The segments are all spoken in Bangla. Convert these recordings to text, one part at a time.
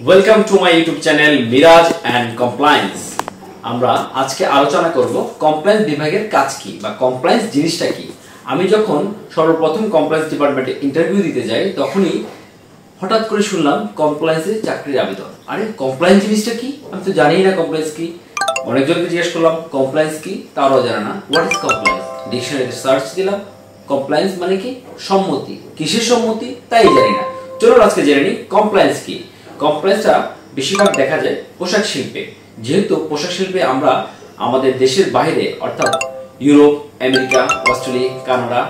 Welcome to my YouTube channel Miraj and compliance. আমরা আজকে আলোচনা করব কমপ্লায়েন্স বিভাগের কাজ কি বা কমপ্লায়েন্স জিনিসটা কি। আমি যখন সর্বপ্রথম কমপ্লায়েন্স ডিপার্টমেন্টে ইন্টারভিউ দিতে যাই তখনই হঠাৎ করে শুনলাম কমপ্লায়েন্সের চাকরির আবেদন। আরে কমপ্লায়েন্স জিনিসটা কি? আমি তো জানিই না কমপ্লায়েন্স কি। অনেকজনকে জিজ্ঞেস করলাম কমপ্লায়েন্স কি, তারাও জানে না। What is compliance? ডিকশনারিতে সার্চ দিলাম, কমপ্লায়েন্স মানে কি? সম্মতি। কিসের সম্মতি তাই জানি না। চলুন আজকে জেনে নিই কমপ্লায়েন্স কি। কমপ্লায়েন্সটা বেশিরভাগ দেখা যায় পোশাক শিল্পে। যেহেতু পোশাক শিল্পে আমরা আমাদের দেশের বাইরে অর্থাৎ ইউরোপ, আমেরিকা, অস্ট্রেলিয়া, কানাডা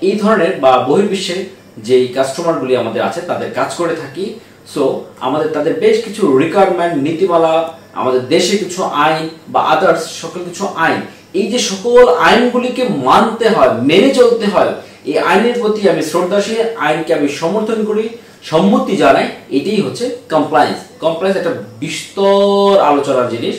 এই ধরনের বা বহির্বিশ্বের যেই কাস্টমারগুলি আমাদের আছে তাদের কাজ করে থাকি। সো আমাদের তাদের বেশ কিছু রিকোয়ারমেন্ট, নীতিমালা, আমাদের দেশে কিছু আইন বা আদার্স সকল কিছু আইন, এই যে সকল আইনগুলিকে মানতে হয়, মেনে চলতে হয়। এই আইনের প্রতি আমি শ্রদ্ধাশীল, আইনকে আমি সমর্থন করি, সম্মতি জানাই। এটাই হচ্ছে কমপ্লায়েন্স। কমপ্লায়েন্স একটা বিস্তর আলোচনার জিনিস।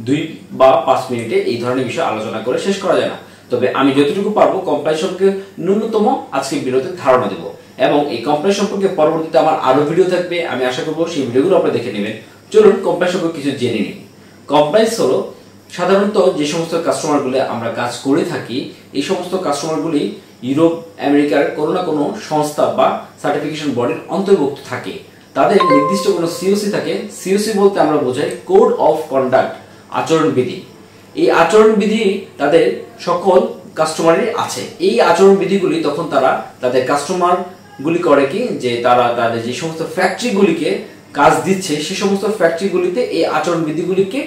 2 বা 5 মিনিটে এই ধরনের বিষয় আলোচনা করে শেষ করা যায় না। তবে আমি যতটুকু পারবো কমপ্লায়েন্স সম্পর্কে ন্যূনতম আজকে ভিডিওতে ধারণা দেব। এবং এই কমপ্লায়েন্স সম্পর্কে পরবর্তীতে আমার আরো ভিডিও থাকবে, আমি আশা করবো সেই ভিডিওগুলো আপনারা দেখে নেবেন। চলুন কমপ্লায়েন্স সম্পর্কে কিছু জেনে নিই। কমপ্লায়েন্স হলো সাধারণত যে সমস্ত কাস্টমারগুলো আমরা কাজ করে থাকি, এই সমস্ত কাস্টমারগুলি ইউরোপ, আমেরিকার কোনো না কোনো সংস্থা বা সার্টিফিকেশন বডির অন্তর্ভুক্ত থাকে। তাদের নির্দিষ্ট কোনো সিওসি থাকে। সিওসি বলতে আমরা বোঝাই কোড অফ কন্ডাক্ট, আচরণবিধি। এই আচরণবিধি তাদের সকল কাস্টমারের আছে। এই আচরণবিধিগুলি তখন তারা তাদের কাস্টমারগুলি করে কি, যে তারা তাদের যে সমস্ত ফ্যাক্টরিগুলিকে কাজ দিচ্ছে সে সমস্ত ফ্যাক্টরিগুলিতে এই আচরণবিধিগুলিকে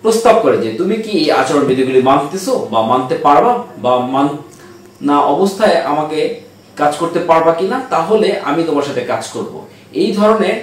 প্রস্তাব করে যে তুমি কি এই আচরণবিধিগুলি মানতেছো বা মানতে পারবা বা না অবস্থায় আমাকে কাজ করতে পারবা কিনা, তাহলে আমি তোমার সাথে কাজ করব। এই ধরনের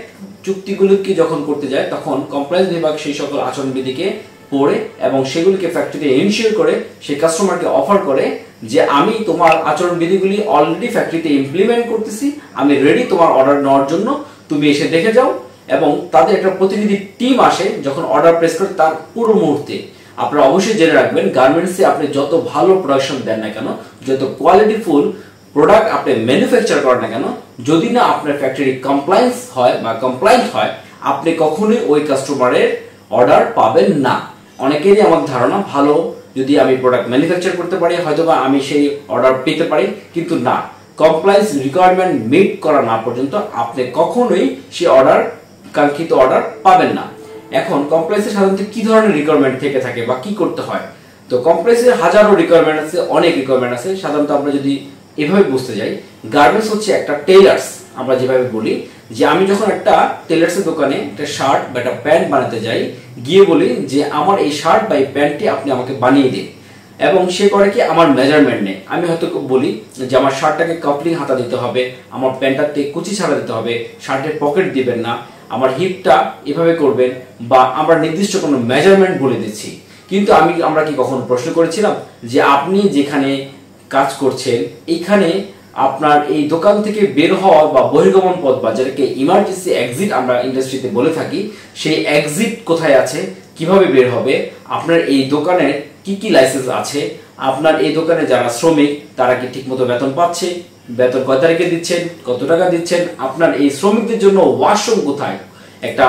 চুক্তিগুলিকে যখন করতে যায় তখন কমপ্লায়েন্স বিভাগ সেই সকল আচরণবিধিকে পড়ে এবং সেগুলিকে ফ্যাক্টরিতে ইনশিওর করে সেই কাস্টমারকে অফার করে যে আমি তোমার আচরণবিধিগুলি অলরেডি ফ্যাক্টরিতে ইমপ্লিমেন্ট করতেছি, আমি রেডি তোমার অর্ডার নেওয়ার জন্য, তুমি এসে দেখে যাও। এবং তাদের একটা প্রতিনিধি টিম আসে যখন অর্ডার প্লেস করে তার পুরো মুহূর্তে। আপনারা অবশ্যই জেনে রাখবেন গার্মেন্টসে আপনি যত ভালো প্রোডাকশন দেন না কেন, যত কোয়ালিটিফুল প্রোডাক্ট আপনি ম্যানুফ্যাকচার করেন না কেন, যদি না আপনার ফ্যাক্টরি কমপ্লায়েন্স হয় বা কমপ্লায়েন্ট হয়, আপনি কখনোই ওই কাস্টমারের অর্ডার পাবেন না। অনেকেরই আমার ধারণা ভালো যদি আমি প্রোডাক্ট ম্যানুফ্যাকচার করতে পারি হয়তোবা আমি সেই অর্ডার পেতে পারি, কিন্তু না, কমপ্লায়েন্স রিকোয়ারমেন্ট মিট করা না পর্যন্ত আপনি কখনোই সেই অর্ডার, কাঙ্ক্ষিত অর্ডার পাবেন না। এখন কমপ্লায়েন্সে সাধারণত কি ধরনের রিকোয়ারমেন্ট থেকে থাকে বা কি করতে হয়? তো কমপ্লায়েন্সের হাজারো রিকোয়ারমেন্ট আছে, অনেক রিকোয়ারমেন্ট আছে। সাধারণত আমরা যদি এভাবে বুঝতে যাই, গার্মেন্টস হচ্ছে একটা টেইলার্স। আমরা যেভাবে বলি যে আমি যখন একটা টেইলার্সের দোকানে একটা শার্ট বা একটা প্যান্ট বানাতে যাই, গিয়ে বলি যে আমার এই শার্ট বা এই প্যান্টটি আপনি আমাকে বানিয়ে দিন, এবং সে করে কি আমার মেজারমেন্ট নেই। আমি হয়তো বলি যে আমার শার্টটাকে কাপলিং হাতা দিতে হবে, আমার প্যান্টটাতে কুচি ছাড়া দিতে হবে, শার্টের পকেট দিবেন না, আমার হিপটা এভাবে করবেন, বা আমরা নির্দিষ্ট কোনো মেজারমেন্ট বলে দিচ্ছি। কিন্তু আমরা কি কখনো প্রশ্ন করেছিলাম যে আপনি যেখানে কাজ করছেন এইখানে আপনার এই দোকান থেকে বের হওয়া বা বহির্গমন পথ বা যেটাকে ইমার্জেন্সি এক্সিট আমরা ইন্ডাস্ট্রিতে বলে থাকি, সেই এক্সিট কোথায় আছে, কিভাবে বের হবে, আপনার এই দোকানের কি কি লাইসেন্স আছে, আপনার এই দোকানে যারা শ্রমিক তারা কি ঠিকমতো বেতন পাচ্ছে, বেতন কয় তারিখে দিচ্ছেন, কত টাকা দিচ্ছেন, আপনার এই শ্রমিকদের জন্য ওয়াশরুম কোথায়, একটা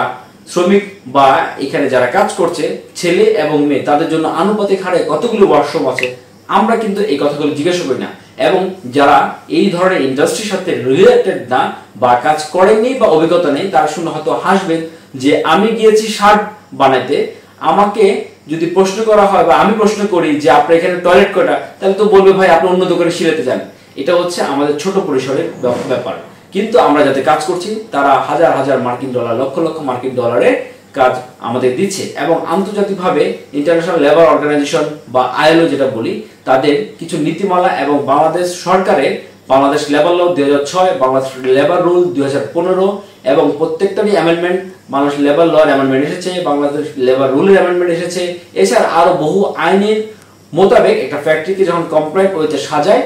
শ্রমিক বা এখানে যারা কাজ করছে ছেলে এবং মেয়ে তাদের জন্য আনুপাতিক হারে কতগুলো ওয়াশরুম আছে, আমরা কিন্তু এই কথাগুলো জিজ্ঞাসা করি না। এবং যারা এই ধরনের ইন্ডাস্ট্রির সাথে রিলেটেড না বা কাজ করেননি বা অভিজ্ঞতা নেই, তারা শুনে হয়তো হাসবেন যে আমি গিয়েছি শার্ট বানাতে, আমাকে যদি প্রশ্ন করা হয় বা আমি প্রশ্ন করি যে আপনার এখানে টয়লেট কয়টা, তাহলে তো বলবে ভাই আপনি অন্য দোকানে সিলাতে যান। এটা হচ্ছে আমাদের ছোট পরিসরের ব্যাপার। কিন্তু আমরা যাতে কাজ করছি তারা হাজার হাজার মার্কিন ডলার, লক্ষ লক্ষ মার্কিন ডলারে কাজ আমাদের দিচ্ছে। এবং আন্তর্জাতিকভাবে ইন্টারন্যাশনাল লেবার অর্গানাইজেশন বা আইএলও যেটা বলি, তাদের কিছু নীতিমালা এবং বাংলাদেশ সরকারের Bangladesh labour law 2006, Bangladesh labour rule 2015 এবং প্রত্যেকটারই amendment, Bangladesh labour law amendment এসেছে, বাংলাদেশ লেবার রুলের অ্যামেন্ডমেন্ট এসেছে। এছাড়া আরো বহু আইনের মোতাবেক একটা ফ্যাক্টরিকে যখন কমপ্লায়েন্ট ওয়েতে সাজায়,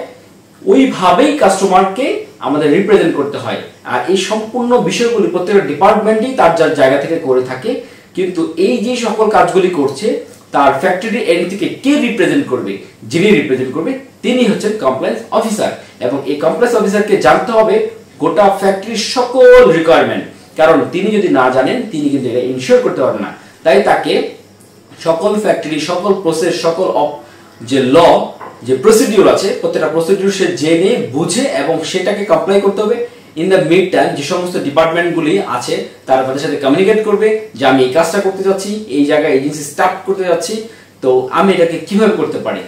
ওইভাবেই কাস্টমারকে আমাদের রিপ্রেজেন্ট করতে হয়। আর এই সম্পূর্ণ বিষয়গুলি প্রত্যেকটা ডিপার্টমেন্টই তার যার জায়গা থেকে করে থাকে। কিন্তু এই যে সকল কাজগুলি করছে তার ফ্যাক্টরি এন্ড থেকে কে রিপ্রেজেন্ট করবে, যিনি রিপ্রেজেন্ট করবে তিনি হচ্ছেন কমপ্লায়েন্স অফিসার। এবং এই কমপ্লায়েন্স অফিসারকে জানতে হবে গোটা ফ্যাক্টরির সকল রিকোয়ারমেন্ট, কারণ তিনি যদি না জানেন তিনি কিন্তু এটা ইনশিওর করতে পারবেন না। তাই তাকে সকল ফ্যাক্টরি, সকল প্রসেস, সকল যে ল, যে প্রসিডিউর আছে প্রত্যেকটা প্রসিডিউর সে জেনে বুঝে এবং সেটাকে কমপ্লাই করতে হবে। ইন দ্য মিড টাইম যে সমস্ত ডিপার্টমেন্টগুলি আছে তারা তাদের সাথে কমিউনিকেট করবে যে আমি এই কাজটা করতে যাচ্ছি, এই জায়গায় এজেন্সি স্টার্ট করতে যাচ্ছি, তো আমি এটাকে কিভাবে করতে পারি।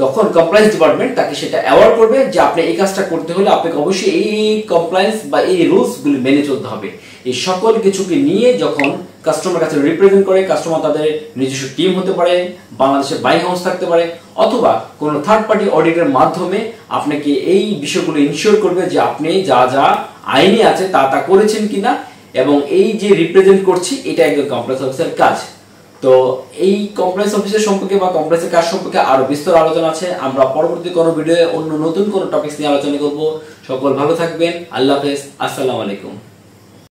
তখন কমপ্লায়েন্স ডিপার্টমেন্ট তাকে সেটা অ্যাওয়ার করবে যে আপনি এই কাজটা করতে হলে আপনাকে অবশ্যই এই কমপ্লায়েন্স বা এই রুলসগুলি মেনে চলতে হবে। এই সকল কিছুকে নিয়ে যখন কাস্টমার কাছে রিপ্রেজেন্ট করে, কাস্টমার তাদের নিজস্ব টিম হতে পারে, বাংলাদেশের বাইং হাউস থাকতে পারে, অথবা কোনো থার্ড পার্টি অডিটের মাধ্যমে আপনাকে এই বিষয়গুলো ইনশিওর করবে যে আপনি যা যা আইনে আছে তা তা করেছেন কিনা, এবং এই যে রিপ্রেজেন্ট করছি এটা একজন কমপ্লায়েন্স অফিসার কাজ। তো এই কমপ্লায়েন্স অফিসার সম্পর্কে বা কমপ্লায়েন্সের কাজ সম্পর্কে আরো বিস্তর আলোচনা আছে। আমরা পরবর্তী কোনো ভিডিওয়ে অন্য নতুন কোনো টপিকস নিয়ে আলোচনা করব। সকল ভালো থাকবেন। আল্লাহ হাফেজ। আসসালামু আলাইকুম।